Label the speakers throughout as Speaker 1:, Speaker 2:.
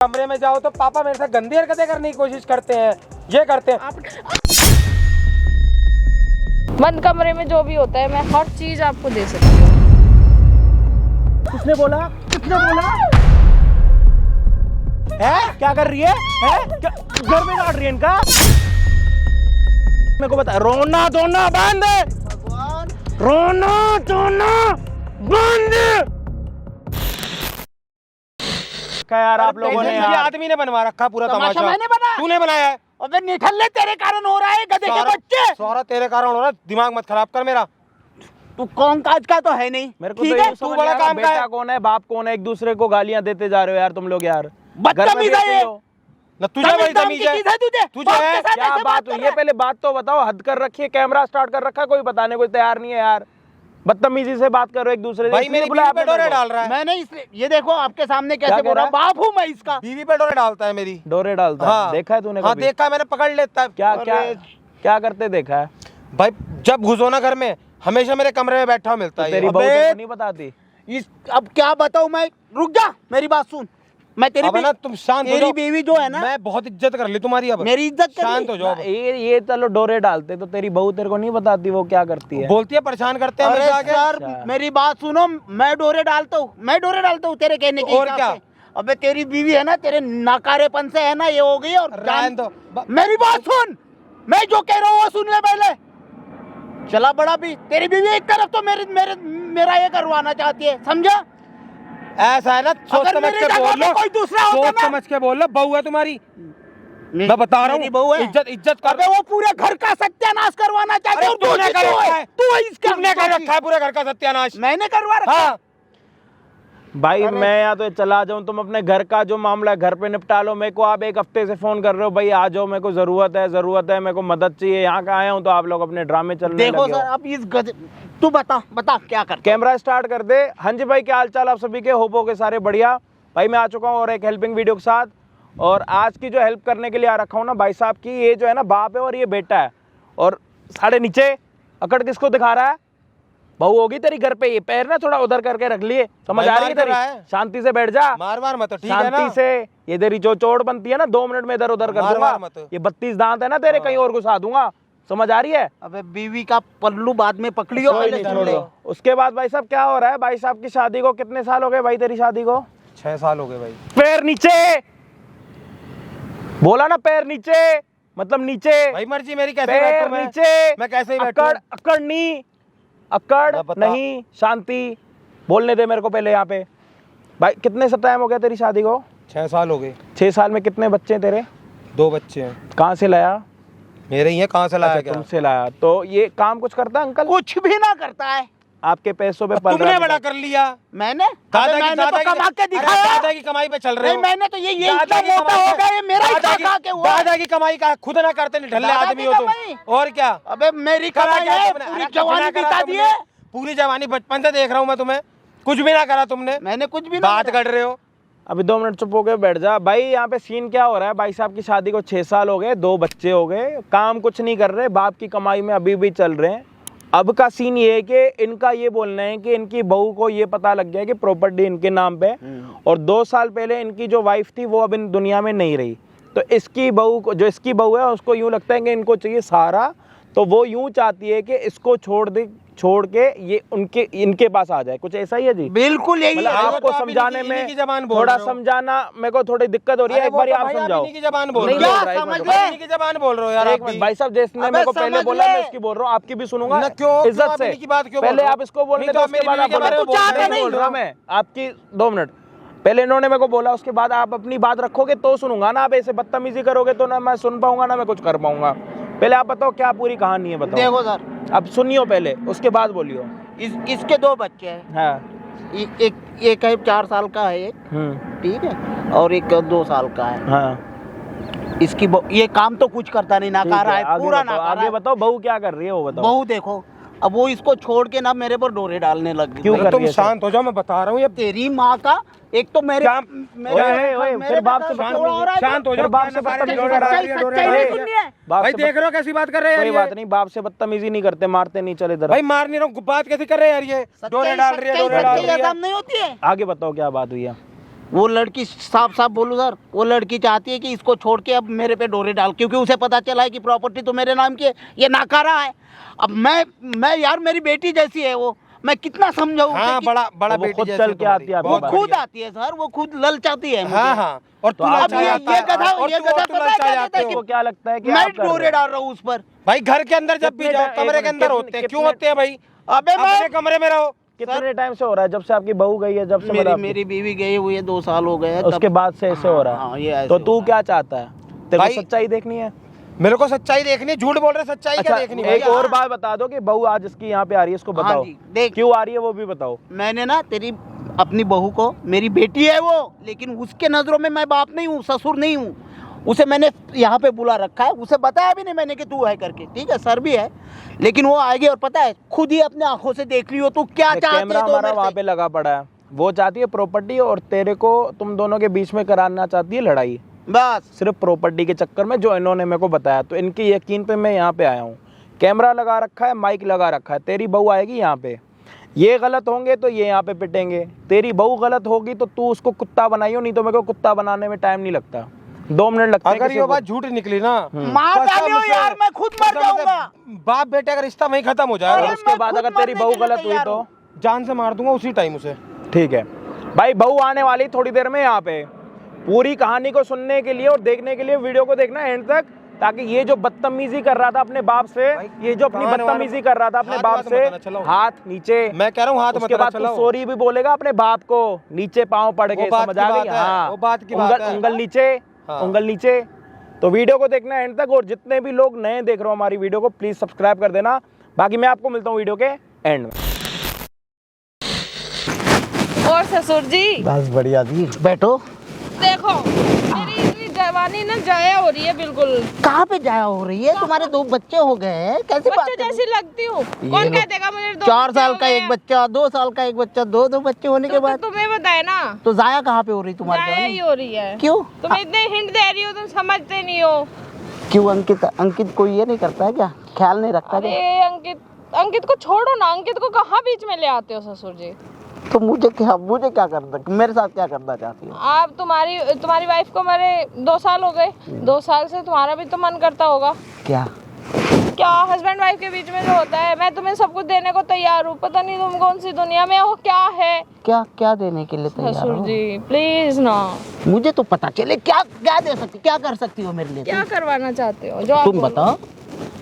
Speaker 1: कमरे में जाओ तो पापा मेरे साथ गंदी हरकतें करने की कोशिश करते हैं, ये करते हैं।
Speaker 2: बंद कमरे में जो भी होता है मैं हर चीज आपको दे सकती हूँ।
Speaker 3: किसने बोला? किसने बोला? है क्या कर रही है? घर में काट रही है इनका? मेरे को बता, रोना धोना बंद, रोना धोना बंद। क्या यार आप लोगों ने यार,
Speaker 1: आदमी ने बनवा रखा पूरा तमाशा।
Speaker 4: मैंने बनाया।
Speaker 1: तूने बनाया है।
Speaker 4: अबे निठल्ले तेरे कारण हो रहा है, गधे के बच्चे।
Speaker 1: सारा तेरे कारण हो रहा है, दिमाग मत खराब कर मेरा।
Speaker 4: तू कौन काज का तो है नहीं।
Speaker 3: मेरे को
Speaker 4: ठीक
Speaker 3: तो
Speaker 4: है,
Speaker 3: ये
Speaker 1: तू
Speaker 3: समझ
Speaker 1: बड़ा
Speaker 3: नहीं आ रहा,
Speaker 1: काम का
Speaker 3: बेटा
Speaker 1: है।
Speaker 3: कौन है बाप कौन है, एक दूसरे को गालियां देते जा रहे हो यार तुम लोग यार।
Speaker 4: बदतमीज है ये।
Speaker 1: न तुझे बड़ी तमीज है,
Speaker 4: तुझे
Speaker 1: तुझे है।
Speaker 3: क्या बात हुई है? पहले बात तो बताओ, हद कर रखी है, कैमरा स्टार्ट कर रखा है, कोई बताने कोई तैयार नहीं है यार। बदतमीजी से बात करो एक दूसरे से।
Speaker 1: भाई
Speaker 3: इसलिए
Speaker 1: मेरी
Speaker 3: बुलाया
Speaker 1: बीवी पे
Speaker 3: आपने
Speaker 1: डोरे
Speaker 3: मेरे को।
Speaker 1: डाल रहा है।
Speaker 4: मैंने इसलिए ये देखो आपके सामने
Speaker 3: क्या
Speaker 4: कैसे
Speaker 3: कह
Speaker 4: बोल रहा
Speaker 3: रहा
Speaker 4: हूं, बाप हूं मैं इसका।
Speaker 1: बीवी पे डोरे डालता है मेरी।
Speaker 3: डोरे डालता है।
Speaker 1: हाँ
Speaker 3: देखा है तूने
Speaker 1: हाँ
Speaker 3: कभी?
Speaker 1: देखा है मैंने, पकड़ लेता है।
Speaker 3: क्या क्या
Speaker 1: अरे,
Speaker 3: क्या करते देखा है?
Speaker 1: भाई जब घुसो ना घर में हमेशा मेरे कमरे में बैठा मिलता है
Speaker 3: तेरी
Speaker 1: ये।
Speaker 3: बहू
Speaker 4: अबे,
Speaker 3: तेरे को नहीं बताती?
Speaker 4: अब क्या बताऊं मैं, रुक जा मेरी बात सुन। मैं तेरी
Speaker 1: अब ना तुम शांत हो
Speaker 4: तेरी
Speaker 1: जाओ।
Speaker 4: बीवी जो है ना,
Speaker 1: मैं बहुत इज्जत कर ली तुम्हारी अब।
Speaker 4: मेरी इज्जत कर
Speaker 1: शांत
Speaker 4: ली।
Speaker 1: हो जाओ अब।
Speaker 3: ये चलो डोरे डालते तो तेरी बहू तेरे को नहीं बताती वो क्या करती है?
Speaker 1: बोलती है परेशान करते हैं
Speaker 4: अरे
Speaker 1: हमेशा आके।
Speaker 4: सर
Speaker 3: अच्छा।
Speaker 4: मेरी बात सुनो, मैं डोरे डालता हूँ तेरे कहने के
Speaker 1: और
Speaker 4: हिसाब
Speaker 1: क्या?
Speaker 4: से। अबे तेरी बीवी है ना, तेरे नाकारेपन से है ना ये हो गई। और
Speaker 1: रहने दो।
Speaker 4: मेरी बात सुन, मैं जो कह रहा हूँ वो सुन ले पहले। चला बड़ा भी, तेरी बीवी एक तरफ तो मेरा ये करवाना चाहती है, समझा?
Speaker 1: ऐसा है ना, सोच
Speaker 4: अगर
Speaker 1: समझ
Speaker 4: मेरी
Speaker 1: के
Speaker 4: जगह
Speaker 1: बोल
Speaker 4: पे
Speaker 1: लो,
Speaker 4: कोई दूसरा होता
Speaker 1: सोच
Speaker 4: ना-
Speaker 1: समझ के बोल लो। बहू है तुम्हारी, मैं बता रहा
Speaker 4: मेरी बहू है।
Speaker 1: हूँ। इज्जत कर।
Speaker 4: अबे वो पूरे घर का सत्यानाश करवाना चाहते
Speaker 1: अरे
Speaker 4: हो।
Speaker 1: तूने कर रखा है।
Speaker 4: तू है इसका।
Speaker 1: तुमने कर रखा है पूरे घर का सत्यानाश।
Speaker 4: मैंने करवा रखा है।
Speaker 1: हाँ
Speaker 3: भाई मैं या तो चला जाऊं, तुम अपने घर का जो मामला है घर पे निपटा लो। मेरे को आप एक हफ्ते से फोन कर रहे हो, भाई आ जाओ, मेरे को जरूरत है, मेरे को मदद चाहिए। यहाँ का आया हूँ तो आप लोग अपने ड्रामे चलने
Speaker 4: देखो
Speaker 3: लगे हो।
Speaker 4: सर, अब इस गधे, तू बता क्या कर।
Speaker 3: कैमरा स्टार्ट कर दे। हाँ जी भाई, क्या हाल चाल आप सभी के? होपो के सारे बढ़िया। भाई मैं आ चुका हूँ और एक हेल्पिंग वीडियो के साथ। और आज की जो हेल्प करने के लिए आ रखा हूँ ना भाई साहब की, ये जो है ना बाप है और ये बेटा है। और साढ़े नीचे अकड़ किसको दिखा रहा है? बहू होगी तेरी घर पे, ये पैर ना थोड़ा उधर करके रख लिए, समझ आ रही है तेरी? शांति से बैठ जा,
Speaker 1: मार मार मत, ठीक है ना?
Speaker 3: शांति से। ये तेरी जो चोट बनती है ना 2 मिनट में इधर उधर कर
Speaker 1: मार
Speaker 3: दूंगा।
Speaker 1: मार मत।
Speaker 3: ये 32 दांत है ना तेरे, कहीं और घुसा दूंगा, समझ आ रही है?
Speaker 4: अबे बीवी का पल्लू बाद में पकड़ियो,
Speaker 3: कोई
Speaker 4: पहले
Speaker 3: नहीं,
Speaker 4: सुन ले।
Speaker 3: छोड़ो। उसके बाद भाई साहब क्या हो रहा है? भाई साहब की शादी को कितने साल हो गए भाई? तेरी शादी को
Speaker 1: 6 साल हो गए भाई।
Speaker 3: पैर नीचे बोला ना, पैर नीचे मतलब नीचे।
Speaker 1: भाई मर्जी मेरी, कैसे
Speaker 3: पैर
Speaker 1: बैठूं मैं?
Speaker 3: नीचे।
Speaker 1: मैं कैसे ही बैठूं?
Speaker 3: अकड़ नहीं, अकड़
Speaker 1: अब बता।
Speaker 3: नहीं, शांति। बोलने दे मेरे को पहले यहाँ पे। भाई कितने से टाइम हो गया तेरी शादी को?
Speaker 1: 6 साल हो गए।
Speaker 3: 6 साल में कितने बच्चे हैं तेरे?
Speaker 1: 2 बच्चे हैं।
Speaker 3: कहाँ से लाया?
Speaker 1: मेरे ही हैं, कहाँ से लाया
Speaker 3: अच्छा,
Speaker 1: क्या?
Speaker 3: तुमसे लाया। तो ये काम कुछ करता है अंकल?
Speaker 4: कुछ भी ना करता है।
Speaker 3: आपके पैसों पे पल
Speaker 1: तुमने
Speaker 3: रहा
Speaker 1: बड़ा
Speaker 3: है।
Speaker 1: कर लिया।
Speaker 4: मैंने
Speaker 1: दादा
Speaker 4: तो कमा के दिखाया।
Speaker 1: दादा की कमाई पे चल रहे
Speaker 4: नहीं,
Speaker 1: हो।
Speaker 4: मैंने तो ये
Speaker 1: दादा
Speaker 4: इतना
Speaker 1: की
Speaker 4: मोटा
Speaker 1: कमाई
Speaker 4: हो
Speaker 1: पे-
Speaker 4: गया, ये मेरा ही
Speaker 1: दादा की-
Speaker 4: खा के हुआ।
Speaker 1: दादा की कमाई का खुद ना करते नहीं, ढल्ले
Speaker 4: दादा
Speaker 1: आदमी
Speaker 4: की
Speaker 1: हो
Speaker 4: कमाई?
Speaker 1: तुम। और क्या?
Speaker 4: अबे मेरी
Speaker 1: करा
Speaker 4: कमाई
Speaker 1: क्या
Speaker 4: है,
Speaker 1: तुमने?
Speaker 4: पूरी
Speaker 1: अरे कुछ
Speaker 4: जवानी
Speaker 1: ना करा
Speaker 4: बिता
Speaker 1: तुमने।
Speaker 4: दिए।
Speaker 1: पूरी जवानी बचपन से देख रहा हूँ मैं तुम्हें, कुछ भी ना करा तुमने।
Speaker 4: मैंने कुछ भी ना
Speaker 1: बात
Speaker 4: करा।
Speaker 1: कर रहे हो।
Speaker 3: अभी 2 मिनट चुप होके बैठ जा भाई। यहाँ पे सीन क्या हो रहा है? भाई साहब की शादी को 6 साल हो गए, 2 बच्चे हो गए, काम कुछ नहीं कर रहे, बाप की कमाई में अभी भी चल रहे हैं। अब का सीन ये है कि इनका ये बोलना है कि इनकी बहू को ये पता लग गया कि प्रॉपर्टी इनके नाम पे, और 2 साल पहले इनकी जो वाइफ थी वो अब इन दुनिया में नहीं रही। तो इसकी बहू को, जो इसकी बहू है, उसको यूँ लगता है कि इनको चाहिए सहारा। तो वो यूँ चाहती है कि इसको छोड़ के ये इनके पास आ जाए। कुछ ऐसा ही है जी?
Speaker 4: बिल्कुल यही
Speaker 3: मतलब
Speaker 4: है।
Speaker 1: आप-
Speaker 3: आपको
Speaker 1: तो आप
Speaker 3: समझाने
Speaker 1: इन्हीं- इन्हीं की
Speaker 3: में
Speaker 1: जबान बोल
Speaker 3: थोड़ा
Speaker 1: रहे हो।
Speaker 3: समझाना मेरे को थोड़ी दिक्कत हो रही है।
Speaker 1: अरे
Speaker 3: एक
Speaker 1: वो
Speaker 3: बार
Speaker 1: तो
Speaker 3: आप
Speaker 1: भाई आप
Speaker 3: समझाओ।
Speaker 1: इन्हीं की जबान बोल
Speaker 3: नहीं
Speaker 1: रहे हो।
Speaker 3: बोल रहा, एक
Speaker 4: समझ
Speaker 3: मिनट
Speaker 4: ले।
Speaker 3: रुको।
Speaker 1: इन्हीं की जबान बोल रहे हो यार
Speaker 3: एक
Speaker 1: आप
Speaker 3: मिनट
Speaker 1: भी।
Speaker 3: भाई साहब, जिसने
Speaker 4: अबे
Speaker 3: मेरे को पहले
Speaker 4: समझ
Speaker 3: बोला
Speaker 4: ले।
Speaker 3: मैं इसकी बोल रहा हूँ, आपकी भी सुनूंगा
Speaker 1: ना क्यों
Speaker 3: इज्जत
Speaker 1: आप
Speaker 3: से।
Speaker 1: इन्हीं की बात क्यों बोल
Speaker 3: पहले
Speaker 1: रहे हो?
Speaker 3: आप इसको बोलने
Speaker 1: नहीं
Speaker 3: दो,
Speaker 1: तो
Speaker 3: उसके
Speaker 1: मेरी
Speaker 3: बाद
Speaker 1: बीवी
Speaker 3: आप
Speaker 1: के बारे में
Speaker 3: बोलो।
Speaker 1: बोल रहे
Speaker 3: नहीं
Speaker 1: हो।
Speaker 3: बोल रहा मैं आपकी। 2 मिनट पहले इन्होंने मेरे को बोला, उसके बाद आप अपनी बात रखोगे तो सुनूंगा ना। आप ऐसे बदतमीजी करोगे तो ना मैं सुन पाऊंगा ना मैं कुछ कर पाऊंगा। पहले आप बताओ क्या पूरी कहानी है, बताओ।
Speaker 4: देखो सर,
Speaker 3: अब सुनियो पहले, उसके बाद बोलियो।
Speaker 4: इसके 2 बच्चे हैं।
Speaker 3: हाँ।
Speaker 4: एक है 4 साल का है एक, ठीक है, और एक 2 साल का है।
Speaker 3: हाँ
Speaker 4: इसकी ये काम तो कुछ करता नहीं, ना
Speaker 3: ठीक
Speaker 4: कर रहा है,
Speaker 3: आगे
Speaker 4: पूरा
Speaker 3: बताओ,
Speaker 4: ना कर रहा
Speaker 3: आगे
Speaker 4: है।
Speaker 3: बताओ बहू क्या कर रही है वो बताओ।
Speaker 4: बहू देखो, अब वो इसको छोड़ के ना मेरे पर डोरे डालने लग गई।
Speaker 3: क्यों
Speaker 1: अरे
Speaker 3: कर
Speaker 1: तुम
Speaker 3: रही है
Speaker 1: शांत हो जाओ, मैं बता रहा हूँ। ये
Speaker 4: तेरी माँ का एक तो मेरे
Speaker 1: क्या-
Speaker 3: ओए, फिर बाप से
Speaker 1: शांत
Speaker 3: बदतमीजी-
Speaker 1: हो जाओ, शांत हो जाओ।
Speaker 3: फिर बाप से बदतमीजी
Speaker 1: डोरे
Speaker 3: कर
Speaker 1: डाल
Speaker 3: रहा
Speaker 1: रही है,
Speaker 3: है।
Speaker 1: डोरे
Speaker 4: सच्चाई
Speaker 1: डाल
Speaker 4: नहीं
Speaker 1: रही है।
Speaker 4: सुननी है।
Speaker 3: बाप
Speaker 1: भाई
Speaker 3: से
Speaker 1: देख रहे हो कैसी बात कर रहे हैं यार
Speaker 3: कोई
Speaker 1: ये?
Speaker 3: बात नहीं, बाप से बदतमीजी नहीं करते, मारते नहीं। चल इधर
Speaker 1: भाई मार नहीं रहा हूँ, बात कैसे कर रहे हैं यार ये? डोरे डाल रही है, डोरे डाल रही है।
Speaker 4: नहीं होती है।
Speaker 3: आगे बताओ क्या बात हुई है।
Speaker 4: वो लड़की साफ साफ बोलूं सर, वो लड़की चाहती है कि इसको छोड़ के अब मेरे पे डोरे डाल, क्योंकि उसे पता चला है कि प्रॉपर्टी तो मेरे नाम की है, ये नाकारा है। अब मैं यार मेरी बेटी जैसी है वो, मैं कितना समझाऊं।
Speaker 1: हाँ, बड़ा
Speaker 3: वो
Speaker 1: बेटी
Speaker 3: खुद
Speaker 1: जैसे
Speaker 3: चल के आती है
Speaker 4: वो
Speaker 3: आपके
Speaker 4: खुद आती है सर, वो खुद ललचाती है मुझे।
Speaker 1: हाँ हाँ, और तू
Speaker 3: तो आप
Speaker 1: ललचा
Speaker 3: ये
Speaker 1: जाता है,
Speaker 4: गधा
Speaker 1: और
Speaker 4: ये
Speaker 1: तू
Speaker 4: गधा पता है क्या कहता है
Speaker 3: आपको
Speaker 4: कि
Speaker 3: क्या लगता है कि
Speaker 4: मैं
Speaker 3: आप कर रहे
Speaker 4: डोरे
Speaker 3: हो?
Speaker 4: डाल रहा हूँ उस पर।
Speaker 1: भाई घर के अंदर जब भी
Speaker 3: कितने
Speaker 1: जाओ
Speaker 3: टाइम-
Speaker 1: कमरे के अंदर
Speaker 3: कितने-
Speaker 1: होते हैं, क्यों
Speaker 3: कितने-
Speaker 1: होते हैं भाई?
Speaker 4: अबे
Speaker 1: अपने कमरे में रहो।
Speaker 3: कितने टाइम से हो रहा है? जब से आपकी बहू गई है, जब से मतलब
Speaker 4: मेरी बीवी गई हुई है 2 साल हो गए हैं,
Speaker 3: उसके
Speaker 4: तब-
Speaker 3: बाद से ऐसे हो रहा
Speaker 4: हाँ,
Speaker 3: है।
Speaker 4: ये ऐसे
Speaker 3: तो
Speaker 4: हो
Speaker 3: तू
Speaker 4: रहा है।
Speaker 3: क्या चाहता है? तेरे को
Speaker 1: भाई-
Speaker 3: सच्चाई देखनी है?
Speaker 1: मेरे को सच्चाई देखनी है, झूठ बोल रहे, सच्चाई क्या
Speaker 3: अच्छा,
Speaker 1: देखनी
Speaker 3: एक
Speaker 1: भाई?
Speaker 3: और बात बता दो कि बहू आज इसकी यहाँ पे आ रही है, इसको
Speaker 4: हाँ
Speaker 3: बताओ
Speaker 4: जी, देख।
Speaker 3: क्यों आ रही है वो भी बताओ।
Speaker 4: मैंने ना तेरी अपनी बहू को, मेरी बेटी है वो, लेकिन उसके नज़रों में मैं बाप नहीं हूँ, ससुर नहीं हूँ। उसे मैंने यहाँ पे बुला रखा है, उसे बताया भी नहीं मैंने कि तू है करके, ठीक है सर भी है, लेकिन वो आएगी और पता है खुद ही अपने आंखों से देख लियो तू क्या चाहती है।
Speaker 3: कैमरा
Speaker 4: तो
Speaker 3: हमारा
Speaker 4: मेरे
Speaker 3: वहाँ
Speaker 4: से।
Speaker 3: पे लगा पड़ा है, वो चाहती है प्रॉपर्टी और तेरे को तुम दोनों के बीच में कराना चाहती है लड़ाई,
Speaker 4: बस
Speaker 3: सिर्फ प्रॉपर्टी के चक्कर में, जो इन्होंने मेरे को बताया। तो इनके यकीन पे मैं यहाँ पे आया हूँ। कैमरा लगा रखा है, माइक लगा रखा है, तेरी बहू आएगी यहाँ पे, ये गलत होंगे तो ये यहाँ पे पिटेंगे, तेरी बहू गलत होगी तो तू उसको कुत्ता बनाइयो, नहीं तो मेरे को कुत्ता बनाने में टाइम नहीं लगता, 2 मिनट लगते हैं
Speaker 1: अगर
Speaker 3: किसी
Speaker 1: ये
Speaker 3: को।
Speaker 1: बात झूठ निकली ना,
Speaker 4: मार
Speaker 1: कसम
Speaker 4: डालियो
Speaker 1: से-
Speaker 4: यार, मैं खुद मर
Speaker 1: कसम से
Speaker 4: जाऊंगा।
Speaker 1: बाप बेटे का रिश्ता वहीं खत्म हो
Speaker 3: और
Speaker 1: जाएगा।
Speaker 4: अरे
Speaker 3: उसके
Speaker 4: मैं
Speaker 3: बाद
Speaker 4: खुद
Speaker 3: अगर तेरी
Speaker 4: मरने
Speaker 3: बहू
Speaker 4: के लिए
Speaker 3: गलत हुई
Speaker 4: तैयार
Speaker 3: तो
Speaker 4: हूँ।
Speaker 1: जान से मार दूंगा उसी टाइम उसे।
Speaker 3: ठीक है भाई, बहू आने वाली थोड़ी देर में यहाँ पे। पूरी कहानी को सुनने के लिए और देखने के लिए वीडियो को देखना एंड तक, ताकि ये जो बदतमीजी कर रहा था अपने बाप से, ये जो अपनी
Speaker 1: कहां
Speaker 3: बदतमीजी कर रहा था अपने
Speaker 1: हाथ
Speaker 3: बाप
Speaker 1: मत
Speaker 3: से,
Speaker 1: बताना, चलाओ।
Speaker 3: हाथ नीचे।
Speaker 1: मैं कह रहा हूँ हाथ मत
Speaker 3: उसके बाद तू सॉरी भी बोलेगा अपने बाप को, नीचे पाँव पड़ के,
Speaker 1: वो बात
Speaker 3: समझ
Speaker 1: की
Speaker 3: आ
Speaker 1: बात
Speaker 3: गई?
Speaker 1: है,
Speaker 3: हाँ,
Speaker 1: वो बात की बात है।
Speaker 3: उंगल नीचे,
Speaker 1: हाँ।
Speaker 3: उंगल नीचे। तो वीडियो को देखना एंड तक, और जितने भी लोग नए देख रहे हो हमारी वीडियो को, प्लीज सब्सक्राइब कर देना। बाकी मैं आपको मिलता हूँ वीडियो के एंड में।
Speaker 2: और ससुर जी
Speaker 4: बस बढ़िया जी, बैठो।
Speaker 2: देखो मेरी इतनी जवानी ना जाया हो रही है बिल्कुल।
Speaker 4: कहाँ पे जाया हो रही है? तुम्हारे 2 बच्चे हो गए हैं, कैसे बात
Speaker 2: बच्चे
Speaker 4: कर रही
Speaker 2: जैसी लगती हूँ,
Speaker 4: ये
Speaker 2: कौन
Speaker 4: लो।
Speaker 2: कह देगा मुझे 2
Speaker 4: 4
Speaker 2: बच्चे
Speaker 4: साल
Speaker 2: हो
Speaker 4: का
Speaker 2: गए
Speaker 4: एक
Speaker 2: हैं?
Speaker 4: बच्चा, 2 साल का एक बच्चा, 2 बच्चे होने के
Speaker 2: तो
Speaker 4: बाद
Speaker 2: तुम्हें बताए ना,
Speaker 4: तो जाया कहाँ पे हो रही तुम्हारी
Speaker 2: जाया ही
Speaker 4: जवानी?
Speaker 2: हो रही है।
Speaker 4: क्यों?
Speaker 2: तुम इतने हिंट दे रही हो, तुम समझते नहीं हो।
Speaker 4: क्यों? अंकित कोई ये नहीं करता है क्या? ख्याल नहीं रखता
Speaker 2: अरे
Speaker 4: क्या?
Speaker 2: अंकित को छोड़ो ना, अंकित को कहाँ बीच में ले आते हो ससुर जी?
Speaker 4: तो मुझे क्या करना, मेरे साथ क्या करना चाहती हो?
Speaker 2: आप तुम्हारी वाइफ को मरे 2 साल हो गए, 2 साल से तुम्हारा भी तो मन करता होगा।
Speaker 4: क्या?
Speaker 2: क्या हस्बैंड वाइफ के बीच में जो होता है, मैं तुम्हें सब कुछ देने को तैयार हूँ, पता नहीं तुम कौन सी दुनिया में हो, क्या है।
Speaker 4: क्या देने के लिए तैयार
Speaker 2: ससुर
Speaker 4: हो?
Speaker 2: जी प्लीज ना।
Speaker 4: मुझे तो पता चले, क्या दे सकती, क्या कर सकती हो मेरे लिए?
Speaker 2: क्या करवाना चाहते हो जो आप
Speaker 4: तुम
Speaker 2: बोलो।
Speaker 4: बताओ।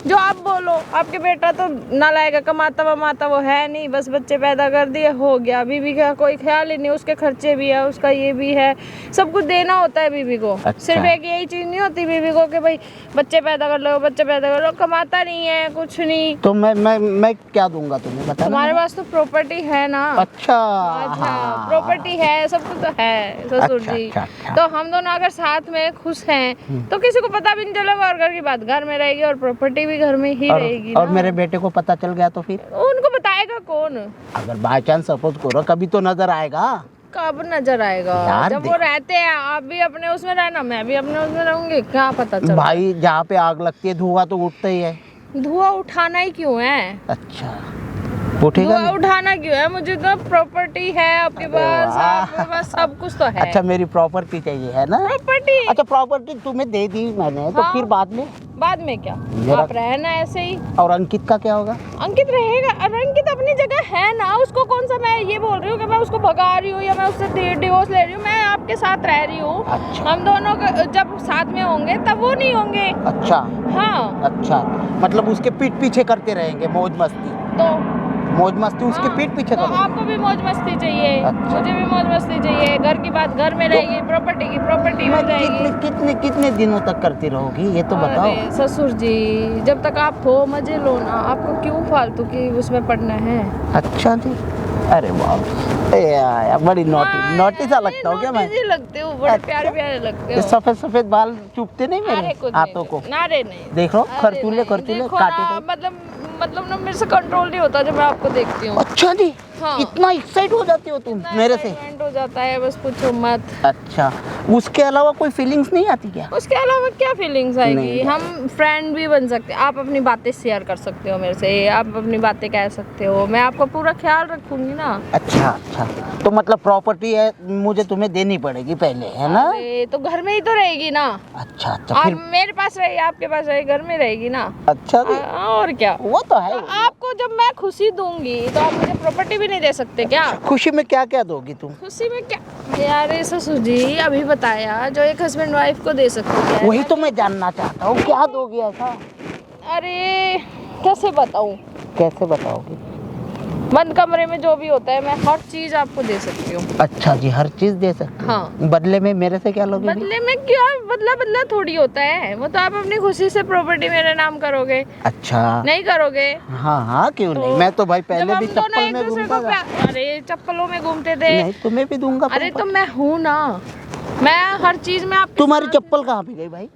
Speaker 2: जो आप बोलो। आपके बेटा तो नालायक, कमाता वमाता वो है नहीं, बस बच्चे पैदा कर दिए, हो गया। बीबी का कोई ख्याल ही नहीं, उसके खर्चे भी है, उसका ये भी है, सब कुछ देना होता है बीबी को।
Speaker 4: अच्छा।
Speaker 2: सिर्फ एक यही चीज नहीं होती बीबी को कि भाई बच्चे पैदा कर लो, बच्चे पैदा कर लो। कमाता नहीं है कुछ नहीं।
Speaker 4: तो मैं क्या दूंगा तुम्हें, बता।
Speaker 2: तुम्हारे पास तो प्रॉपर्टी है ना।
Speaker 4: अच्छा
Speaker 2: अच्छा प्रॉपर्टी है, सब कुछ तो है ससुर
Speaker 4: अच्छा,
Speaker 2: जी।
Speaker 4: अच्छा, अच्छा।
Speaker 2: तो हम दोनों अगर साथ में खुश हैं तो किसी को पता भी नहीं चलेगा, और घर की बात घर में रहेगी और प्रॉपर्टी भी घर में ही रहेगी
Speaker 4: और
Speaker 2: ना।
Speaker 4: मेरे बेटे को पता चल गया तो फिर?
Speaker 2: उनको बताएगा कौन?
Speaker 4: अगर बाय चांस सपोज करो, कभी तो नजर आएगा।
Speaker 2: कब नजर आएगा?
Speaker 4: यार
Speaker 2: जब वो रहते हैं, आप भी अपने उसमें रहना, मैं भी अपने उसमें रहूंगी, क्या पता चल।
Speaker 4: भाई जहाँ पे आग लगती है धुआं तो उठता ही है।
Speaker 2: धुआं उठाना ही क्यों है?
Speaker 4: अच्छा उठेगा
Speaker 2: धुआं
Speaker 4: नहीं?
Speaker 2: उठाना क्यों है? मुझे तो प्रॉपर्टी है आपके पास,
Speaker 4: वाह।
Speaker 2: आपके पास सब कुछ तो है।
Speaker 4: अच्छा मेरी प्रॉपर्टी चाहिए है ना?
Speaker 2: प्रॉपर्टी
Speaker 4: अच्छा प्रॉपर्टी तुम्हें दे दी मैंने, तो
Speaker 2: हाँ।
Speaker 4: फिर बाद में?
Speaker 2: बाद में क्या,
Speaker 4: मेरा-
Speaker 2: आप रहना ऐसे ही।
Speaker 4: और अंकित का क्या होगा?
Speaker 2: अंकित रहेगा, अरे अंकित अपनी जगह है ना, उसको कौन सा मैं ये बोल रही हूँ कि मैं उसको भगा रही हूँ या मैं उससे डिवोर्स ले रही हूँ। मैं आपके साथ रह रही हूँ।
Speaker 4: अच्छा।
Speaker 2: हम दोनों जब साथ में होंगे तब वो नहीं होंगे।
Speaker 4: अच्छा
Speaker 2: हाँ
Speaker 4: अच्छा, मतलब उसके पीठ पीछे करते रहेंगे मौज मस्ती?
Speaker 2: तो
Speaker 4: मौज मस्ती उसके
Speaker 2: हाँ,
Speaker 4: पीठ पीछे
Speaker 2: तो
Speaker 4: करोगे?
Speaker 2: आपको भी मौज मस्ती चाहिए,
Speaker 4: अच्छा।
Speaker 2: मुझे भी मौज मस्ती चाहिए। घर की बात घर में रहेगी, प्रॉपर्टी की प्रॉपर्टी हो
Speaker 4: मैं
Speaker 2: जाएगी।
Speaker 4: कितने दिनों तक करती रहोगी ये तो बताओ?
Speaker 2: अरे ससुर जी, जब तक आप हो मजे लो ना, आपको क्यों फालतू की उसमें पड़ना है?
Speaker 4: अच्छा जी, अरे वाह यार बड़ी नोटी सा लगता हूँ क्या मैं?
Speaker 2: नोटी सी लगते हो, बड़े
Speaker 4: अच्छा।
Speaker 2: प्यारे प्यारे लगते
Speaker 4: ये
Speaker 2: हो।
Speaker 4: सफेद सफेद बाल चुभते नहीं
Speaker 2: अरे
Speaker 4: मेरे
Speaker 2: कुछ
Speaker 4: हाथों
Speaker 2: नहीं,
Speaker 4: को?
Speaker 2: नारे नहीं।
Speaker 4: देख लो
Speaker 2: अरे
Speaker 4: खरचूले
Speaker 2: नहीं,
Speaker 4: खरचूले
Speaker 2: देखो
Speaker 4: काटे
Speaker 2: ना,
Speaker 4: तो।
Speaker 2: मतलब ना मेरे से कंट्रोल नहीं होता जब मैं आपको देखती हूँ।
Speaker 4: अच्छा जी,
Speaker 2: हाँ।
Speaker 4: इतना एक्साइट हो जाती हो तुम मेरे से?
Speaker 2: एक्साइटमेंट हो जाता है, बस पूछो मत।
Speaker 4: अच्छा, उसके अलावा कोई फीलिंग्स नहीं आती क्या?
Speaker 2: उसके अलावा क्या फीलिंग्स आएगी?
Speaker 4: नहीं।
Speaker 2: हम फ्रेंड भी बन सकते हैं, आप अपनी बातें शेयर कर सकते हो मेरे से, आप अपनी बातें कह सकते हो, मैं आपका पूरा ख्याल रखूंगी ना।
Speaker 4: अच्छा अच्छा, तो मतलब प्रॉपर्टी है मुझे तुम्हें देनी पड़ेगी पहले, है ना?
Speaker 2: अरे तो घर में ही तो रहेगी ना।
Speaker 4: अच्छा अच्छा,
Speaker 2: आप
Speaker 4: फिर
Speaker 2: मेरे पास रहेगी, आपके पास रहेगी, घर में रहेगी ना।
Speaker 4: अच्छा जी,
Speaker 2: और क्या,
Speaker 4: वो तो है।
Speaker 2: आपको जब मैं खुशी दूंगी तो आप मुझे प्रॉपर्टी भी नहीं दे सकते क्या?
Speaker 4: खुशी में क्या क्या दोगी तुम?
Speaker 2: खुशी में क्या यार, ये ससुर जी अभी बताया जो एक हस्बैंड वाइफ को दे सकते हैं।
Speaker 4: वही तो मैं जानना चाहता हूँ, क्या दोगी ऐसा?
Speaker 2: अरे कैसे बताऊं,
Speaker 4: कैसे बताओगी?
Speaker 2: बंद कमरे में जो भी होता है मैं हर चीज आपको दे सकती हूँ।
Speaker 4: अच्छा जी, हर चीज दे सकते हो?
Speaker 2: हाँ।
Speaker 4: बदले में मेरे से क्या लोगे?
Speaker 2: बदले में क्या, बदला बदला थोड़ी होता है, वो तो आप अपनी खुशी से प्रॉपर्टी मेरे नाम करोगे।
Speaker 4: अच्छा,
Speaker 2: नहीं करोगे?
Speaker 4: हाँ हाँ, क्यों नहीं, मैं तो भाई
Speaker 2: जब
Speaker 4: पहले
Speaker 2: हम
Speaker 4: भी
Speaker 2: दोनों
Speaker 4: चप्पल
Speaker 2: एक
Speaker 4: में
Speaker 2: दूसरे को
Speaker 4: घूमता था।
Speaker 2: अरे चप्पलों में घूमते थे।
Speaker 4: नहीं, तुम्हें भी दूंगा।
Speaker 2: अरे तो मैं हूँ ना, मैं हर चीज में आप
Speaker 4: तुम्हारी चप्पल कहाँ पे गई भाई?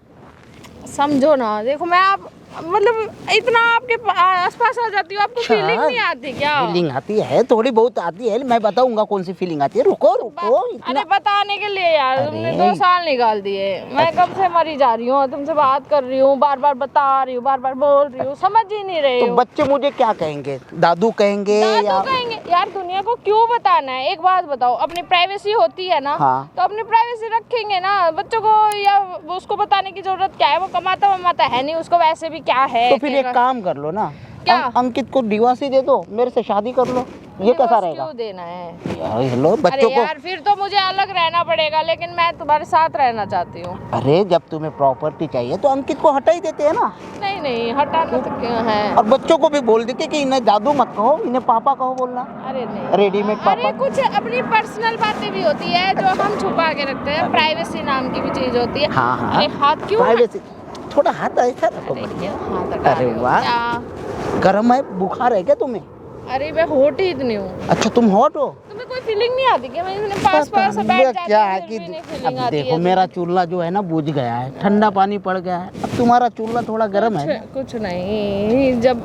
Speaker 2: समझो ना, देखो मैं आप मतलब इतना आपके आसपास आ जाती हूँ, आपको
Speaker 4: अच्छा,
Speaker 2: फीलिंग नहीं आती क्या?
Speaker 4: फीलिंग आती है, थोड़ी बहुत आती है, मैं बताऊंगा कौन सी फीलिंग आती है। रुको रुको,
Speaker 2: अरे
Speaker 4: इतना
Speaker 2: बताने के लिए यार
Speaker 4: अरे।
Speaker 2: तुमने 2 साल निकाल दिए। मैं कब से मरी जा रही हूँ, तुमसे बात कर रही हूँ, बार बार बता रही हूँ, बार बार बोल रही हूँ, समझ ही नहीं रहे
Speaker 4: तो
Speaker 2: हो।
Speaker 4: बच्चे मुझे क्या कहेंगे? दादू कहेंगे
Speaker 2: दादू
Speaker 4: या
Speaker 2: कहेंगे? यार दुनिया को क्यों बताना है, एक बात बताओ, अपनी प्राइवेसी होती है ना,
Speaker 4: हाँ।
Speaker 2: तो अपनी प्राइवेसी रखेंगे ना। बच्चों को या उसको बताने की जरूरत क्या है, वो कमाता वमाता है नहीं, उसको वैसे भी क्या है।
Speaker 4: तो फिर एक काम कर लो ना,
Speaker 2: क्या?
Speaker 4: अंकित को डिवोर्स ही दे दो, मेरे से शादी कर लो, ये कैसा
Speaker 2: डिवोर्स
Speaker 4: रहेगा?
Speaker 2: क्यों देना है?
Speaker 4: यार हेलो,
Speaker 2: अरे
Speaker 4: बच्चों को
Speaker 2: यार फिर तो मुझे अलग रहना पड़ेगा, लेकिन मैं तुम्हारे साथ रहना चाहती हूँ।
Speaker 4: अरे जब तुम्हें प्रॉपर्टी चाहिए तो अंकित को हटा ही देते हैं ना।
Speaker 2: नहीं नहीं, हटाना तो क्यों है?
Speaker 4: और बच्चों को भी बोल देते कि इन्हें दादू मत कहो, इन्हें पापा कहो बोलना।
Speaker 2: अरे नहीं,
Speaker 4: रेडीमेड
Speaker 2: अरे
Speaker 4: पापा।
Speaker 2: कुछ अपनी पर्सनल बातें भी होती है जो हम छुपा के रखते हैं, प्राइवेसी नाम की भी चीज होती है।
Speaker 4: हाँ हाँ,
Speaker 2: अरे हाथ क्यों?
Speaker 4: प्राइवेसी, थोड़ा हाथ ऐसा रखो।
Speaker 2: अरे क्यों हाथ हटा
Speaker 4: अरे
Speaker 2: रहे हो?
Speaker 4: वाह।
Speaker 2: क्या?
Speaker 4: गर्म है, बुखार है क्या तुम्हें?
Speaker 2: अरे मैं होट ही इतनी हूँ।
Speaker 4: अच्छा तुम हॉट हो?
Speaker 2: तुम्हें कोई फीलिंग नहीं आती क्या? मैं पास पास से बैठ जाती
Speaker 4: क्या
Speaker 2: हूँ,
Speaker 4: है
Speaker 2: फिर
Speaker 4: कि
Speaker 2: भी नहीं feeling
Speaker 4: अब
Speaker 2: आती
Speaker 4: देखो
Speaker 2: है।
Speaker 4: मेरा चूल्हा जो है ना बुझ गया है, ठंडा पानी पड़ गया है, अब तुम्हारा चूल्हा थोड़ा गर्म है।
Speaker 2: कुछ नहीं, जब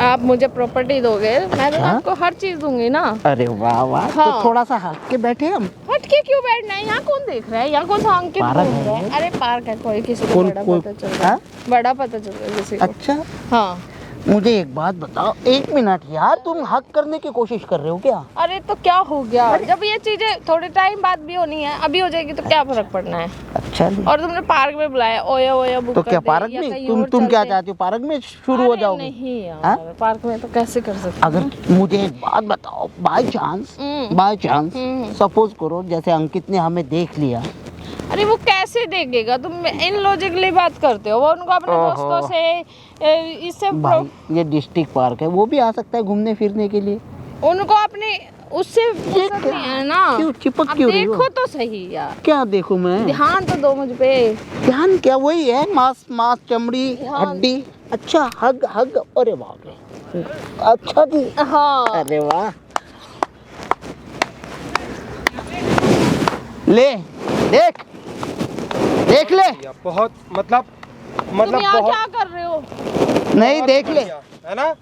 Speaker 2: आप मुझे प्रॉपर्टी दोगे मैं तो
Speaker 4: हाँ?
Speaker 2: आपको हर चीज दूंगी ना।
Speaker 4: अरे वाह वाह,
Speaker 2: हाँ।
Speaker 4: तो थोड़ा सा हट के बैठे हम।
Speaker 2: हट के क्यों बैठना है? यहाँ कौन देख रहा है? यहाँ कौन सा अंकित
Speaker 4: पार्क
Speaker 2: घूम रहा
Speaker 4: है।
Speaker 2: है? अरे पार्क है, कोई किसी को
Speaker 4: कौन-
Speaker 2: बड़ा
Speaker 4: कोई-
Speaker 2: पता चल रहा है,
Speaker 4: हाँ?
Speaker 2: बड़ा पता चल रहा है किसी को।
Speaker 4: अच्छा,
Speaker 2: हाँ।
Speaker 4: मुझे एक बात बताओ, 1 मिनट यार, तुम हक करने की कोशिश कर रहे हो क्या?
Speaker 2: अरे तो क्या हो गया, जब ये चीजें थोड़े टाइम बाद भी होनी है, अभी हो जाएगी तो क्या फर्क पड़ना है?
Speaker 4: अच्छा जी।
Speaker 2: और तुमने पार्क में बुलाया, ओया ओया बुक
Speaker 4: तो
Speaker 2: कर
Speaker 4: क्या
Speaker 2: दे,
Speaker 4: पार्क
Speaker 2: या
Speaker 4: में
Speaker 2: कहीं
Speaker 4: तुम
Speaker 2: और
Speaker 4: क्या
Speaker 2: चलते?
Speaker 4: चाहती हो, पार्क में शुरू हो
Speaker 2: अरे
Speaker 4: जाओगे?
Speaker 2: नहीं यार,
Speaker 4: हाँ?
Speaker 2: पार्क में तो कैसे कर सकते?
Speaker 4: अगर मुझे एक बात बताओ, बाय चांस
Speaker 2: हम्म।
Speaker 4: सपोज करो जैसे अंकित ने हमें देख लिया,
Speaker 2: अरे वो कैसे देखेगा? तुम इन लॉजिकली बात करते हो, वो उनको अपने दोस्तों से इससे
Speaker 4: भाई ये डिस्ट्रिक्ट पार्क है, वो भी आ सकता है घूमने फिरने के लिए।
Speaker 2: उनको अपने उससे फुर्सत नहीं है ना।
Speaker 4: क्यों चिपक
Speaker 2: अब
Speaker 4: क्यों रही हो?
Speaker 2: देखो तो सही यार,
Speaker 4: क्या देखूं मैं?
Speaker 2: ध्यान तो दो मुझ पे।
Speaker 4: ध्यान क्या, वही है, मांस मांस चमड़ी
Speaker 2: ध्यान।
Speaker 4: हड्डी। अच्छा, हग हग, अरे बाप रे, अच्छा जी,
Speaker 2: हाँ
Speaker 4: अरे वाह। ले देख, देख ले,
Speaker 1: बहुत मतलब
Speaker 2: तुम
Speaker 1: मतलब
Speaker 2: यहाँ
Speaker 1: बहुत
Speaker 2: क्या कर रहे हो?
Speaker 4: नहीं
Speaker 1: बहुत
Speaker 4: देख ले।
Speaker 1: बढ़िया, है ना?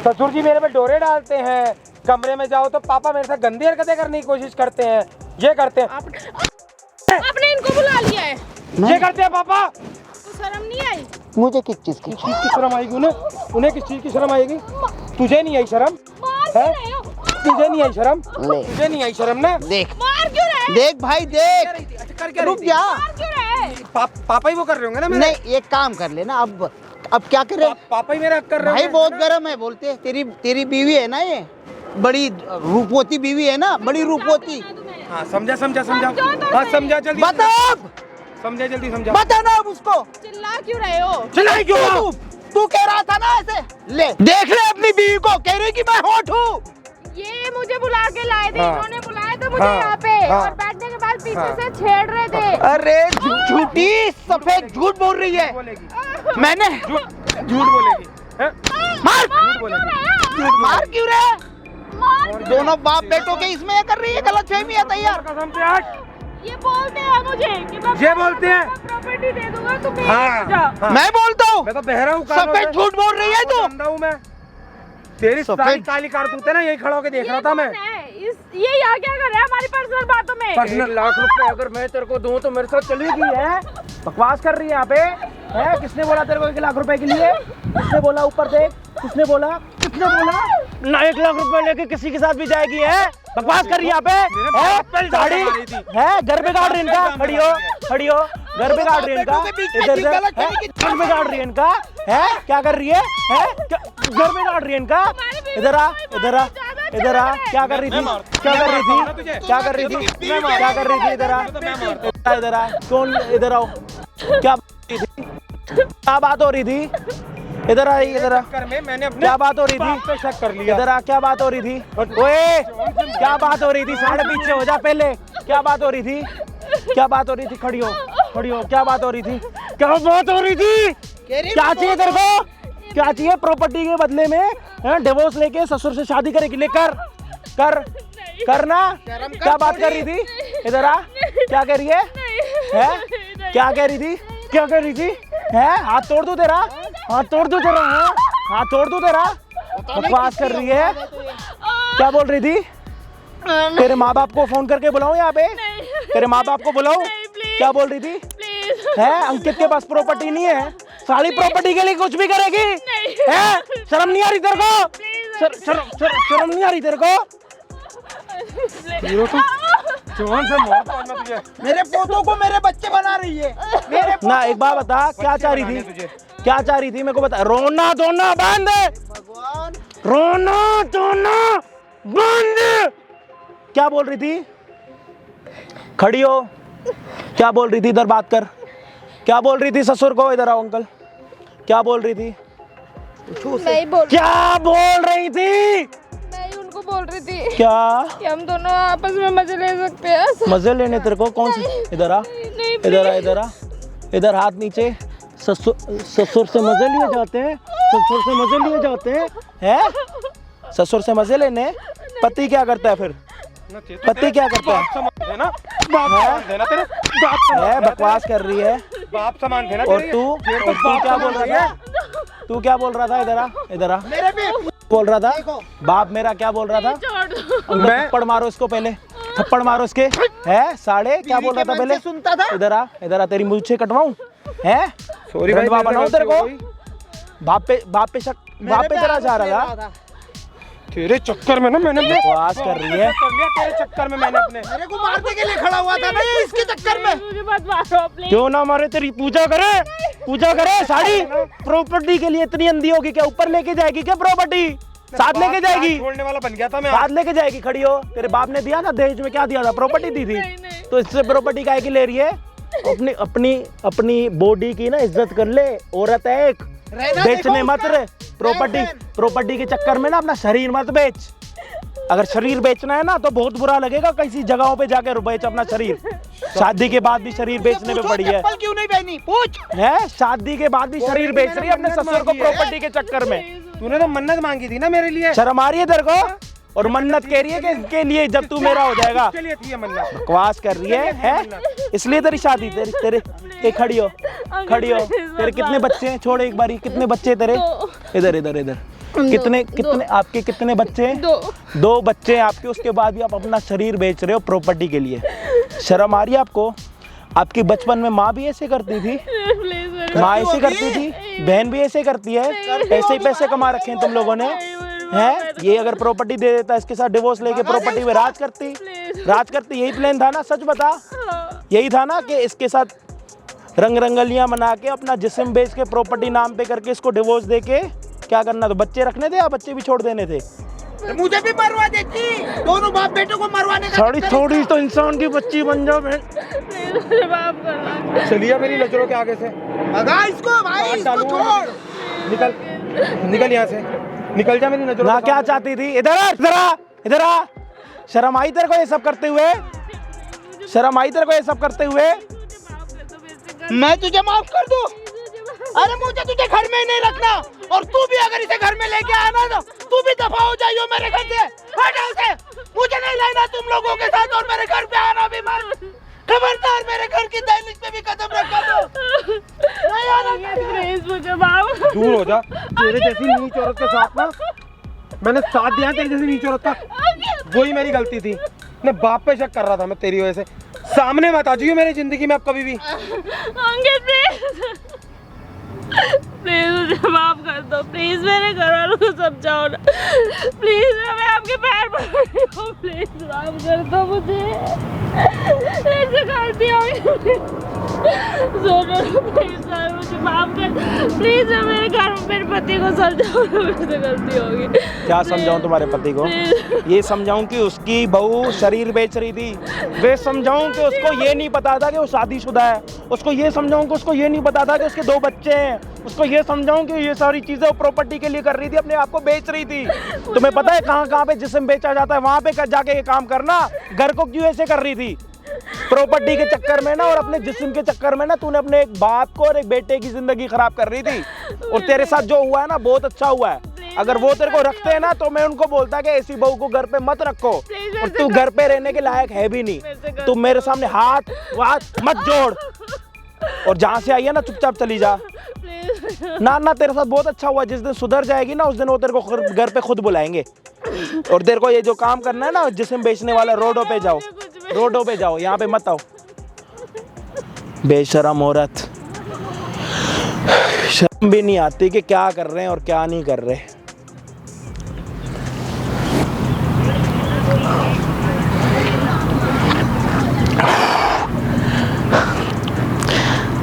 Speaker 1: ससुर जी मेरे पे डोरे डालते हैं, कमरे में जाओ तो पापा मेरे साथ गंदी हरकतें करने की कोशिश करते हैं, ये करते हैं,
Speaker 2: आपने इनको बुला लिया है,
Speaker 1: ये करते हैं पापा।
Speaker 2: तो शर्म नहीं आई?
Speaker 4: मुझे किस चीज की?
Speaker 1: किस चीज की शर्म आएगी उन्हें? उन्हें किस चीज की शर्म आएगी? तुझे नहीं आई शर्म?
Speaker 2: मार क्यों
Speaker 1: है?
Speaker 2: रहे हो?
Speaker 1: तुझे नहीं आई शर्म?
Speaker 4: ले
Speaker 1: तुझे नहीं आई शर्म ना?
Speaker 4: देख,
Speaker 2: मार क्यों रहे?
Speaker 4: देख भाई देख,
Speaker 1: कर क्या
Speaker 4: रुक
Speaker 1: रही थी?
Speaker 4: जा।
Speaker 2: मार क्यों रहे?
Speaker 1: पापा ही वो कर रहे होंगे ना मेरे?
Speaker 4: नहीं, एक काम कर लेना, अब क्या करे?
Speaker 1: पापा ही मेरा हक कर रहे
Speaker 4: भाई
Speaker 1: होंगे,
Speaker 4: बहुत
Speaker 1: है ना?
Speaker 4: गर्म है, बोलते हैं तेरी बीवी है ना, ये बड़ी रूपवती बीवी है ना, बड़ी रूपवती।
Speaker 1: हाँ समझा समझा समझा,
Speaker 2: समझो तो
Speaker 1: हाँ
Speaker 2: सही।
Speaker 1: समझा जल्दी,
Speaker 4: बता अब,
Speaker 1: समझा जल्दी समझा।
Speaker 4: बता ना अब उसको।
Speaker 2: चिल्ला क्यों रहे हो?
Speaker 1: चिल्लाई क्यों हो?
Speaker 4: तू कह रहा था ना ऐसे, ले देख ले अपनी बीवी को, कह रही कि मैं हॉट हूँ।
Speaker 2: ये मुझे बुला के लाए थे,
Speaker 1: हाँ।
Speaker 2: इन्होंने बुलाया था मुझे
Speaker 1: हाँ।
Speaker 2: यहाँ पे,
Speaker 1: हाँ।
Speaker 2: और बैठने के बाद पीछे
Speaker 1: हाँ।
Speaker 2: से छेड़ रहे थे।
Speaker 4: अरे झूठी सफेद झूठ बोल रही है।
Speaker 1: बोलेगी
Speaker 4: मैंने
Speaker 1: झूठ बोलेगी, हैं?
Speaker 4: मार
Speaker 1: झूठ बोलेगी,
Speaker 4: मार क्यों रहे?
Speaker 2: मार
Speaker 4: दोनों बाप बेटों के इसमें ये कर रही है, गलत फहमी है तैयार।
Speaker 1: कसम से हट।
Speaker 2: ये बोलते हैं मुझे कि मैं
Speaker 1: ये बोलते हैं?
Speaker 2: प्रॉपर्टी दे दूंगा तुम्हें।
Speaker 1: हाँ, हाँ।
Speaker 4: मैं बोलता हूँ,
Speaker 1: मैं तो बहरा हूँ, कानों
Speaker 4: सफेद
Speaker 1: से।
Speaker 4: झूठ बोल रही है तू।
Speaker 1: अंधा हूँ मैं। तेरी
Speaker 4: सफेद-
Speaker 1: सारी काली कारतूत है ना, यही खड़ा होके देख रहा था मैं।
Speaker 2: ये यहाँ क्या कर रहा है हमारी पर्सनल बातों में?
Speaker 1: 1 लाख रुपए अगर मैं तेरे को दूं तो मेरे साथ चलेगी है? बकवास कर रही है यहाँ पे है? किसने बोला तेरे को 1 लाख रुपए के लिए? किसने बोला? ऊपर देख, किसने बोला? किसने बोला?
Speaker 3: ना 1 लाख रुपए लेके किसी के साथ भी जाएगी है? बकवास कर रही है यहाँ पे है? साड़ी है घर पे काट रही इनका, खड़ी हो घर पे काट रही है इनका, इधर से घर पे काट रही है इनका है? क्या कर रही है घर पे काट रही है इनका। इधर आ इधर आ इधर आ, क्या कर रही थी? क्या कर रही थी? क्या कर रही थी? क्या कर रही थी? इधर आ इधर आ, कौन? इधर आओ, क्या बात हो रही थी? इधर आ इधर आ,
Speaker 1: मैंने अपने
Speaker 3: क्या बात हो रही
Speaker 1: बाप पे
Speaker 3: थी?
Speaker 1: शक कर लिया।
Speaker 3: इधर आ, क्या बात हो रही थी? ओए क्या बात हो रही थी? साढ़े पीछे हो जा पहले। क्या बात हो रही थी? क्या बात हो रही थी? खड़ी हो, क्या बात हो रही थी? क्या बात हो रही थी? क्या चाहिए तेरे को? क्या चाहिए? प्रॉपर्टी के बदले में डिवोर्स लेके ससुर से शादी करेगी? लेकर करना। क्या बात कर रही थी? इधर आ, क्या कह रही है? क्या कह रही थी? क्या कह रही थी? है हाथ तोड़ दूं तेरा? हाथ तोड़ दूं तेरा? हाथ तोड़ दूं तेरा? बकवास कर रही है। क्या बोल रही थी? तेरे माँ बाप को फोन करके बुलाऊं यहाँ पे? तेरे माँ बाप को बुलाऊं? क्या बोल रही थी? है अंकित के पास प्रॉपर्टी नहीं है, सारी प्रॉपर्टी के लिए कुछ भी करेगी है? शर्म नहीं आ रही तेरे को? शर्म नहीं आ रही तेरे को?
Speaker 1: जवान से मौत मारना तुझे।
Speaker 4: मेरे पोतों को मेरे बच्चे बना रही है। मेरे
Speaker 3: ना एक बात बता, क्या चाह रही थी? क्या चाह रही थी मेरे को बता। रोना धोना बंद,
Speaker 4: भगवान,
Speaker 3: रोना धोना बंद। क्या बोल रही थी? खड़ी हो, क्या बोल रही थी? इधर बात कर। क्या बोल रही थी ससुर को? इधर आओ अंकल, क्या बोल रही थी?
Speaker 2: नहीं बोल,
Speaker 3: क्या बोल रही थी?
Speaker 2: नहीं उनको बोल रही थी
Speaker 3: क्या
Speaker 2: कि हम दोनों आपस में मजे ले सकते हैं।
Speaker 3: मजे लेने तेरे को? कौन सी? इधर आ
Speaker 2: नहीं,
Speaker 3: इधर आ इधर आ इधर, हाथ नीचे। ससुर से मजे लिए जाते हैं, ससुर से मजे लिए जाते हैं ससुर से मजे लेने। पति क्या करता है फिर? पति क्या करता है? बकवास कर रही है।
Speaker 1: बाप समान थे ना
Speaker 3: और
Speaker 1: तेरे।
Speaker 3: तू क्या बोल रहा था? तू क्या बोल रहा था? इधर आ इधर आ,
Speaker 4: मेरे भी
Speaker 3: बोल रहा था बाप मेरा क्या बोल रहा था?
Speaker 1: मैं
Speaker 3: थप्पड़ मारो इसको पहले, थप्पड़ मारो इसके है साले। क्या बोल रहा था पहले?
Speaker 4: सुनता था।
Speaker 3: इधर आ तेरी मूंछें कटवाऊं है?
Speaker 1: सॉरी भाई,
Speaker 3: रंडवा बनाऊं तेरे को?
Speaker 1: गलती हो
Speaker 3: बाप पे शक, बाप पे तेरा जा रहा था।
Speaker 1: तेरे चक्कर में ना मैंने अपने
Speaker 3: बकवास कर रही है।
Speaker 1: कर लिया तेरे चक्कर में मैंने अपने।
Speaker 4: मेरे को मारने के लिए खड़ा हुआ था ना ये, इसके चक्कर में।
Speaker 2: मुझे मत मारो प्लीज।
Speaker 3: क्यों ना मारे? तेरी पूजा करे साड़ी प्रॉपर्टी के लिए इतनी अंधी होगी क्या? ऊपर लेके जाएगी क्या प्रॉपर्टी? साथ लेके जाएगी?
Speaker 1: छोड़ने वाला बन गया था मैं।
Speaker 3: साथ लेके जाएगी? खड़ी हो, तेरे बाप ने दिया था दहेज में? क्या दिया था? प्रॉपर्टी दी थी।
Speaker 2: नहीं।
Speaker 3: तो इससे प्रॉपर्टी काहे की ले रही है? अपनी बॉडी की ना इज्जत कर ले। औरत है एक,
Speaker 4: रहना
Speaker 3: बेचने
Speaker 4: देखो
Speaker 3: मत रे। प्रॉपर्टी के चक्कर में ना अपना शरीर मत बेच। अगर शरीर बेचना है ना तो बहुत बुरा लगेगा, किसी जगहों पे जाके बेच अपना शरीर। शादी के बाद भी शरीर बेचने पे पड़ी है।
Speaker 4: चप्पल क्यों नहीं पहनी? पूछ।
Speaker 3: है शादी के बाद भी शरीर बेच रही है अपने ससुर को प्रॉपर्टी के चक्कर में।
Speaker 1: तूने तो मन्नत मांगी थी ना मेरे लिए।
Speaker 3: शर्म आ रही है तेरे को? और मन्नत कह रही है कि इसके लिए जब तू मेरा हो जाएगा।
Speaker 1: इसके लिए थी ये मन्नत।
Speaker 3: बकवास कर रही है? इसलिए तेरी शादी तेरे खड़ी हो। तेरे कितने बच्चे हैं? छोड़ एक बारी, कितने बच्चे तेरे? इधर कितने आपके कितने बच्चे हैं? 2 बच्चे हैं आपके। उसके बाद भी आप अपना शरीर बेच रहे हो प्रॉपर्टी के लिए। शर्म आ रही है आपको? आपकी बचपन में माँ भी ऐसे करती थी, माँ ऐसे करती थी, बहन भी ऐसे करती है। ऐसे ही पैसे कमा रखे हैं तुम लोगों ने है? ये अगर प्रॉपर्टी दे देता इसके साथ डिवोर्स लेके प्रॉपर्टी में राज करती। यही प्लान था ना? सच बता, यही था ना कि इसके साथ रंगलियां बना के अपना जिस्म बेच के प्रॉपर्टी नाम पे करके इसको डिवोर्स दे के क्या करना था? बच्चे रखने थे या बच्चे भी छोड़ देने थे?
Speaker 4: मुझे भी मरवा देती। दोनों बाप बेटों को मरवाने का।
Speaker 3: थोड़ी तो इंसान की बच्ची बन जाओ बहन।
Speaker 2: मुझे माफ करना।
Speaker 1: चलिए मेरी नजरों के आगे से
Speaker 4: भगा इसको भाई, इसको छोड़।
Speaker 1: निकल यहाँ से, निकल जा मेरी नजरों
Speaker 3: ना
Speaker 1: से।
Speaker 3: क्या चाहती थी? इधर आ। शर्म आई तेरे को ये सब करते हुए? शर्म आई तेरे को ये सब करते हुए?
Speaker 4: मैं तुझे माफ कर दूं? अरे मुझे तुझे घर में ही नहीं रखना। और तू भी अगर इसे घर में लेके आना ना, तू भी दफा हो जाइयो मेरे घर से। हट उसे, मुझे नहीं लेना तुम लोगों के साथ। और मेरे घर पे आना भी मत। खबरदार, मेरे घर की दहलीज पे भी कदम रखा तो नहीं आना।
Speaker 2: प्लीज मुझे माफ।
Speaker 1: दूर हो जा। तेरे जैसी नीच औरत के साथ ना मैंने साथ दिया तेरे जैसे नीचे औरत का, वही मेरी गलती थी। मैं बाप पे शक कर रहा था मैं तेरी वजह से। सामने मत आ जाइए मेरी जिंदगी में अब कभी भी।
Speaker 2: अंकित प्लीज मुझे माफ कर दो, प्लीज मेरे घर वालों को समझाओ ना, प्लीज मैं आपके पैर पकड़ रही हूँ, प्लीज माफ कर दो मुझे, ऐसे गलती हो गई। प्लीज सर मुझे माफ कर, प्लीज मेरे घर में मेरे पति को समझाओ ना, मुझसे गलती होगी।
Speaker 3: क्या समझाऊं तुम्हारे पति को? ये समझाऊं कि उसकी बहू शरीर बेच रही थी, वे समझाऊं कि उसको ये नहीं पता था कि वो शादीशुदा है, उसको ये समझाऊं कि उसको ये नहीं पता था कि उसके 2 बच्चे हैं, उसको ये समझाऊं कि ये सारी चीजें वो प्रॉपर्टी के लिए कर रही थी, अपने आप को बेच रही थी। तुम्हें पता है कहाँ कहाँ पे जिस्म बेचा जाता है, वहां पे जाके ये काम करना। घर को क्यों ऐसे कर रही थी? प्रॉपर्टी के चक्कर में ना और अपने जिस्म के चक्कर में ना तूने अपने एक बाप को और एक बेटे की जिंदगी खराब कर रही थी। और तेरे साथ जो हुआ है ना बहुत अच्छा हुआ है। अगर वो तेरे को रखते हैं ना तो मैं उनको बोलता कि ऐसी बहू को घर पे मत रखो, और तू घर पे रहने के लायक है भी नहीं। तू मेरे सामने हाथ मत जोड़, और जहाँ से आई है ना चुपचाप चली जा। ना ना तेरे साथ बहुत अच्छा हुआ, जिस दिन सुधर जाएगी ना उस दिन वो तेरे को घर पे खुद बुलाएंगे। और तेरे को ये जो काम करना है ना जिस्म बेचने वाला, रोडों पे जाओ, रोडों पे जाओ, यहाँ पे मत आओ। बेशरम औरत, शर्म भी नहीं आती कि क्या कर रहे हैं और क्या नहीं कर रहे।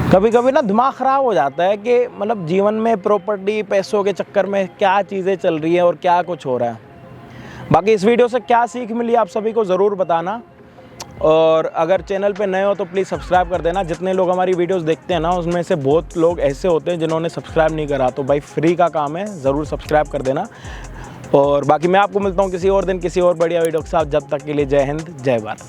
Speaker 3: कभी कभी ना दिमाग ख़राब हो जाता है कि मतलब जीवन में प्रॉपर्टी पैसों के चक्कर में क्या चीज़ें चल रही हैं और क्या कुछ हो रहा है। बाकी इस वीडियो से क्या सीख मिली आप सभी को ज़रूर बताना, और अगर चैनल पे नए हो तो प्लीज़ सब्सक्राइब कर देना। जितने लोग हमारी वीडियोस देखते हैं ना उसमें से बहुत लोग ऐसे होते हैं जिन्होंने सब्सक्राइब नहीं करा, तो भाई फ्री का काम है, ज़रूर सब्सक्राइब कर देना। और बाकी मैं आपको मिलता हूँ किसी और दिन किसी और बढ़िया वीडियो के साथ। जब तक के लिए जय हिंद, जय भारत।